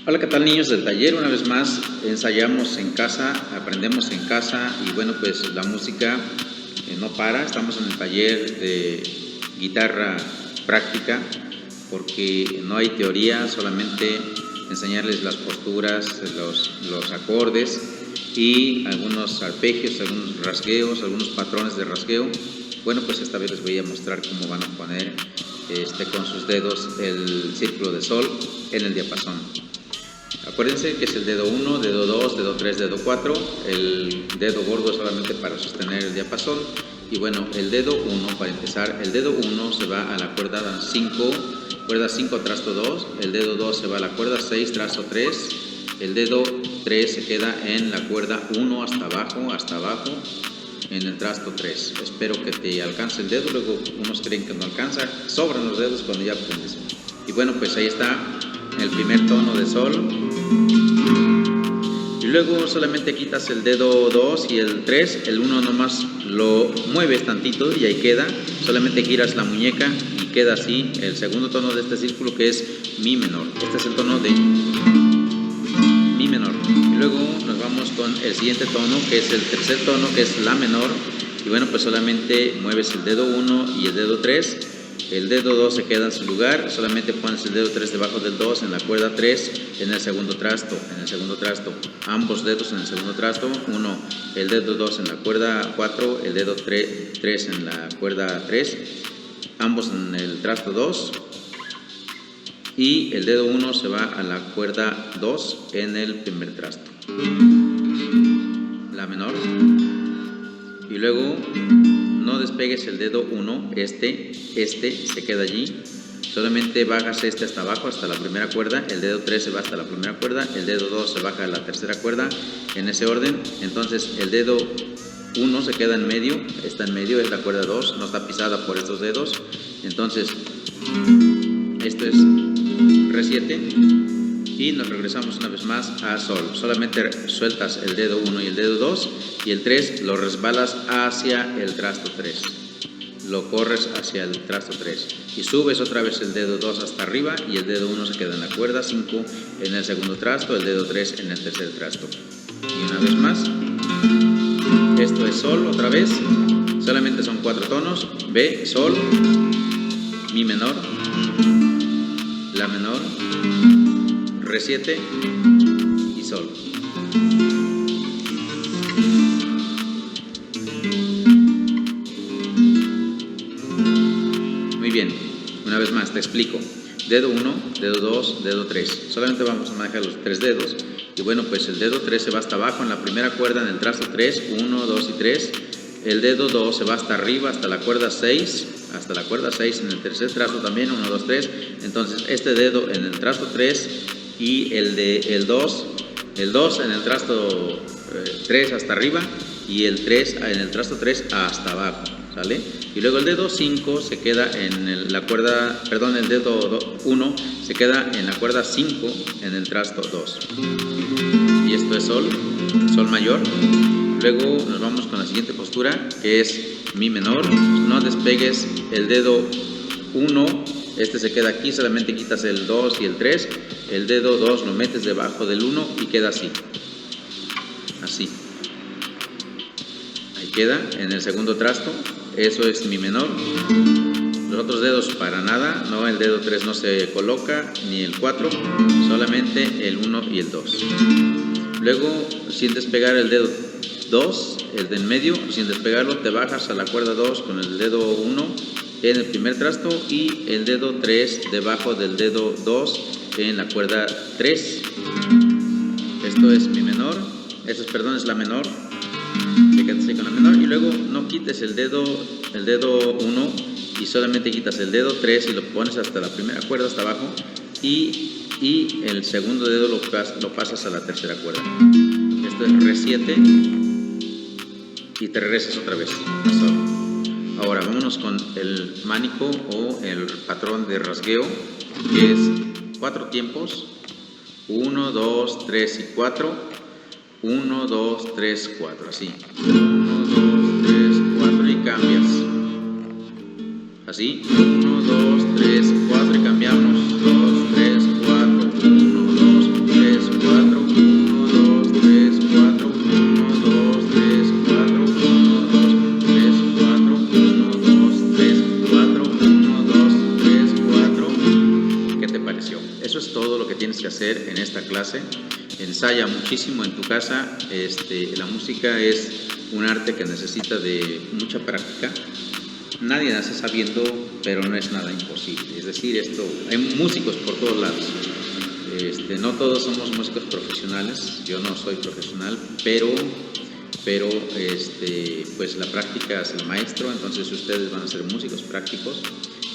Hola, ¿qué tal, niños del taller? Una vez más ensayamos en casa, aprendemos en casa y bueno, pues la música no para. Estamos en el taller de guitarra práctica porque no hay teoría, solamente enseñarles las posturas, los acordes y algunos arpegios, algunos rasgueos, algunos patrones de rasgueo. Bueno, pues esta vez les voy a mostrar cómo van a poner con sus dedos el círculo de sol en el diapasón. Acuérdense que es el dedo 1, dedo 2, dedo 3, dedo 4. El dedo gordo es solamente para sostener el diapasón. Y bueno, el dedo 1, para empezar, el dedo 1 se va a la cuerda 5, trasto 2. El dedo 2 se va a la cuerda 6, trasto 3. El dedo 3 se queda en la cuerda 1 hasta abajo, en el trasto 3. Espero que te alcance el dedo, luego unos creen que no alcanza, sobran los dedos cuando ya aprendes. Y bueno, pues ahí está el primer tono de sol. Y luego solamente quitas el dedo 2 y el 3, el 1 nomás lo mueves tantito y ahí queda. Solamente giras la muñeca y queda así el segundo tono de este círculo, que es mi menor. Este es el tono de mi menor. Y luego nos vamos con el siguiente tono, que es el tercer tono, que es la menor. Y bueno, pues solamente mueves el dedo 1 y el dedo 3. El dedo 2 se queda en su lugar, solamente pones el dedo 3 debajo del 2 en la cuerda 3 en el segundo trasto, ambos dedos en el segundo trasto, el dedo 2 en la cuerda 4, el dedo 3 en la cuerda 3, ambos en el trasto 2, y el dedo 1 se va a la cuerda 2 en el primer trasto, la menor. Y luego no despegues el dedo 1, este se queda allí, solamente bajas hasta abajo, hasta la primera cuerda. El dedo 3 se va hasta la primera cuerda, el dedo 2 se baja a la tercera cuerda, en ese orden. Entonces el dedo 1 se queda en medio, está en medio, es la cuerda 2, no está pisada por estos dedos. Entonces esto es Re7 y nos regresamos una vez más a sol. Solamente sueltas el dedo 1 y el dedo 2, y el 3 lo resbalas hacia el trasto 3, lo corres hacia el trasto 3 y subes otra vez el dedo 2 hasta arriba, y el dedo 1 se queda en la cuerda 5 en el segundo trasto, el dedo 3 en el tercer trasto. Y una vez más, esto es sol otra vez, solamente son 4 tonos: B, sol, mi menor, la menor, Re7 y sol. Muy bien, una vez más te explico. Dedo 1, dedo 2, dedo 3. Solamente vamos a manejar los 3 dedos. Y bueno, pues el dedo 3 se va hasta abajo en la primera cuerda en el trasto 3, 1, 2 y 3. El dedo 2 se va hasta arriba, hasta la cuerda 6, en el tercer trasto también, 1, 2, 3. Entonces este dedo en el trasto 3 y el 2 en el trasto 3 hasta arriba, y el 3 en el trasto 3 hasta abajo, ¿sale? Y luego el dedo 5 se queda en la cuerda, el dedo 1 se queda en la cuerda 5 en el trasto 2. Y esto es sol mayor. Luego nos vamos con la siguiente postura, que es mi menor. No despegues el dedo 1, se queda aquí, solamente quitas el 2 y el 3. El dedo 2 lo metes debajo del 1 y queda así. Ahí queda en el segundo trasto. Eso es mi menor. Los otros dedos para nada, no, el dedo 3 no se coloca, ni el 4, solamente el 1 y el 2. Luego, sin despegar el dedo 2, el de en medio, sin despegarlo, te bajas a la cuerda 2 con el dedo 1 en el primer trasto, y el dedo 3 debajo del dedo 2 en la cuerda 3. Esto es mi menor, es la menor. Fíjate con la menor. Y luego no quites el dedo 1 y solamente quitas el dedo 3 y lo pones hasta la primera cuerda, hasta abajo, y el segundo dedo lo pasas a la tercera cuerda. Esto es Re7 y te regresas otra vez a sol. Ahora vámonos con el mánico o el patrón de rasgueo, que es 4 tiempos: 1, 2, 3 y 4. 1, 2, 3, 4, así. 1, 2, 3, 4 y cambias. Así. 1, 2, 3, 4 y cambiamos. 2, 3, 4, 1, 2, hacer en esta clase. Ensaya muchísimo en tu casa. La música es un arte que necesita de mucha práctica. Nadie nace sabiendo, pero no es nada imposible. Es decir, hay músicos por todos lados. No todos somos músicos profesionales. Yo no soy profesional, pero pues la práctica es el maestro. Entonces ustedes van a ser músicos prácticos.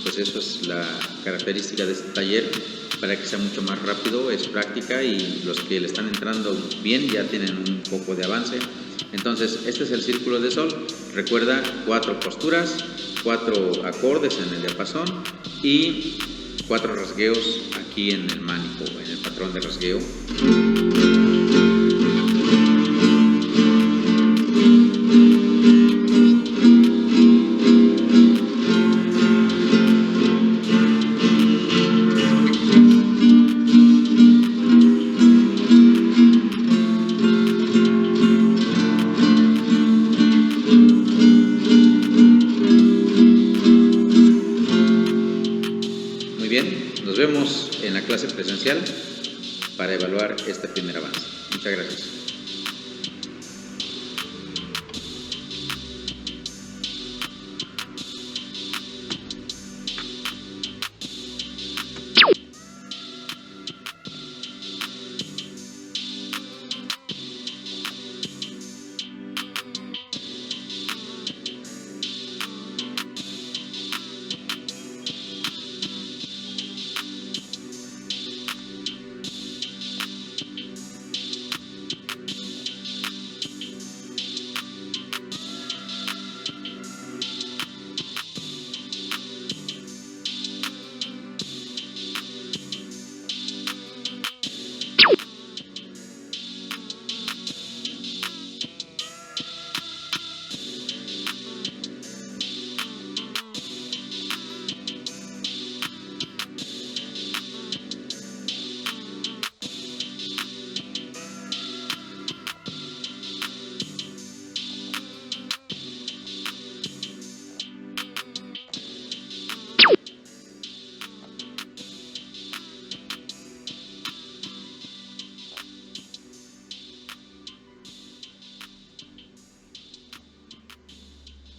Pues eso es la característica de este taller, para que sea mucho más rápido, es práctica, y los que le están entrando bien ya tienen un poco de avance. Entonces, este es el círculo de sol. Recuerda 4 posturas, 4 acordes en el diapasón y 4 rasgueos aquí en el mánico, en el patrón de rasgueo. Muy bien, nos vemos en la clase presencial para evaluar este primer avance. Muchas gracias.